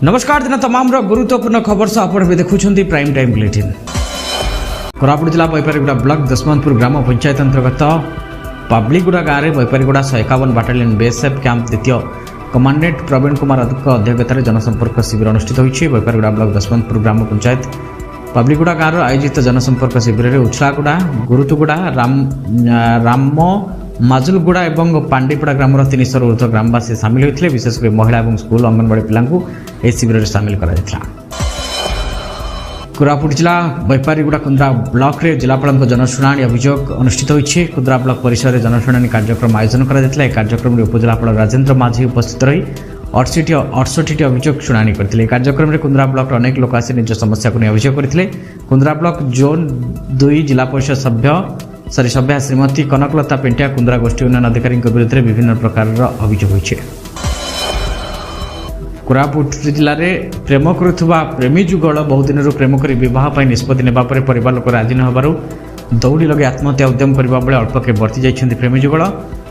नमस्कार दिन तमाम गुरुत्वपूर्ण खबर सह आप देखुं प्राइम टाइम बुलेटिन। कोरापुट जिला बैपारीगुड़ा ब्लॉक दशमंतपुर ग्राम पंचायत अंतर्गत पब्लिकगुड़ा गाँव में बैपारीगुड़ा 151 बाटालियन बीएसएफ कैंप द्वितीय कमांडेंट प्रवीण कुमार अध्यक्षतार जनसंपर्क शिविर अनुष्ठित होती। बैपारीगुड़ा ब्लॉक दशमंतपुर ग्राम पंचायत पब्लिकगुड़ा गाँव आयोजित जनसंपर्क शिविर में उछलागुड़ा गुरुतुगुड़ा राम माजुलगुड़ा और पांडीपड़ा ग्रामर 300 ऊर्ध्व ग्रामवासी सामिल होते। विशेषकर महिला और स्कूल अंगनवाड़ी पिलांकु ए शिविर में सामिल करा जायथिला। कोरापुट जिला बैपारीगुड़ा कुंद्रा ब्लॉक रे जिलापाल जनशुणाणी अभियोग अनुष्ठित होती। कुंद्रा ब्लॉक परिसर में जनशुणाणी कार्यक्रम आयोजन करा जायथिला। कार्यक्रम में उपजिलापाल राजेन्द्र माझी उपस्थित रही 68 अभियोग शुणाणी करथिले। कार्यक्रम में कुंद्रा ब्लॉक अनेक लोक आसी निज समस्या को अभियोग करथिले। कुंद्रा ब्लॉक जोन 2 जिला परिषद सभ्या श्रीमती कनकलता पेंटिया कुंद्रा गोष्ठी उन्नयन अधिकारी विरुद्ध विभिन्न प्रकार अभियोग होइछे। कोरापुट जिले में प्रेम करुवा प्रेमी जुगल बहुत दिन प्रेम कर बहुत निष्पत्ति नेबा परे परिवार लोक राजी न होबारु दौड़ी लगे आत्महत्या उद्यम करबा बेले अल्पके बर्ती जाइछन्ति प्रेमी जुगल।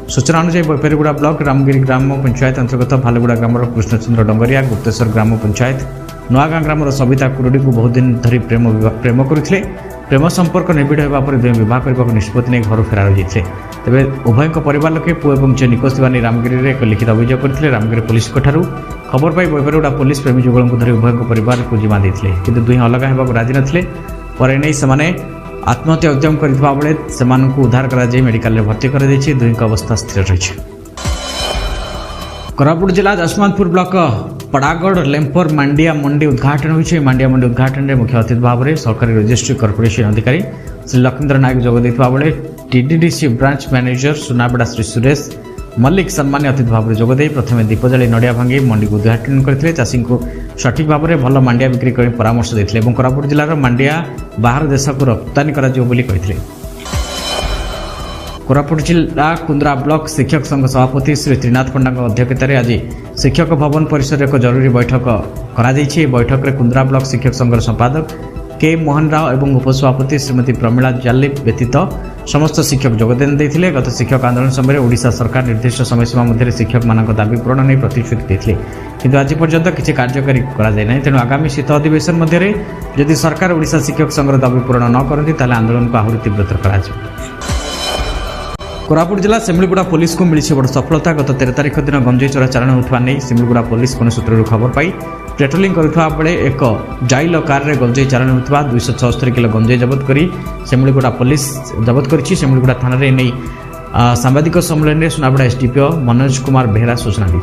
सूचना अनुसार बैपारीगुड़ा ब्लॉक रामगिरी ग्राम पंचायत अंतर्गत भालुगुड़ा ग्रामर कृष्णचंद्र डंगरिया गुप्तेश्वर ग्राम पंचायत नुआगाँ ग्रामर सविता कुरुडी को बहुत दिन धरी प्रेम करते। प्रेम संपर्क निबिड़ होगा पर बहुत निष्पत्ति नहीं घर फेरार होते। तेज उभय परिवार लोके पुओ और झील निखोज थी रामगिरी में एक लिखित अभियोग करते। रामगिरी पुलिस खबर पाई बैपारीगुड़ा पुलिस प्रेमी जुगल को धरी उभय परिवार को जिम्मा देते किंतु दुहें अलग होगा राजी नथिले। पर नहीं से आत्महत्या उद्यम करथिबा बेले सेमानकु उद्धार करा जाय मेडिकल में भर्ती कर दैछि। दुहें अवस्था स्थिर रही। कोरापुट जिला दशमंतपुर ब्लॉक पड़ागढ़ लेम्पर मांडिया मंडी उद्घाटन होइछे। मांडिया मंडी उद्घाटन में मुख्य अतिथि भाव में सरकारी रजिस्ट्री कॉर्पोरेशन अधिकारी श्री लखींद्र नायक जोग देथिबा बेले टीडीडीसी ब्रांच मैनेजर सुनाबेड़ा श्री सुरेश मल्लिक सम्मान्य अतिथि भाव में जोगदे प्रथम दीप जलाई नड़िया भांगी मंडी को उद्घाटन करते। चाषी को सठिक भाव में भल मांडिया बिक्री कर परामर्श देते। कोरापुट जिलार मांडिया बाहर देश को रप्तानी करा। कोरापुट जिला कुंद्रा ब्लॉक शिक्षक संघ सभापति श्री त्रिनाथ पंडा अध्यक्षतार आज शिक्षक भवन परिसर एक जरूरी बैठक कर बैठक में कुंद्रा ब्लॉक शिक्षक संघर संपादक के मोहन राव और उपसभापति श्रीमती प्रमीला जाली व्यतीत समस्त शिक्षक योगदान देते। गत शिक्षक आंदोलन समय ओडिशा सरकार निर्दिष्ट समय सीमा मध्य शिक्षक मान दाबी पूरण नहीं प्रतिश्रुति देते किंतु आज पर्यंत किसी कार्यकारी करा तेणु आगामी शीत अधिवेशन मध्य जदि सरकार ओडिशा शिक्षक संघर दाबी पूरण न करती ताले आंदोलन को आहरी तीव्रतर करा। कोरापुट जिला सिमलीगुड़ा पुलिस को मिली बड़ सफलता। गत 13 तारिख दिन गंजेई चोरा चालाण होता नहीं सिमलीगुड़ा पुलिस कोन सूत्र खबर पाई पेट्रोलिंग करुवा बेले एक जाइल कार रे गंजेई चालाण होता 276 किलो गंजेई जबत करी सिमलीगुड़ा पुलिस जबत करिछि। सिमलीगुड़ा थाना रे नै सांबादिक सम्मेलन में सुनाबेड़ा एसडीपीओ मनोज कुमार बेहरा सूचना दी।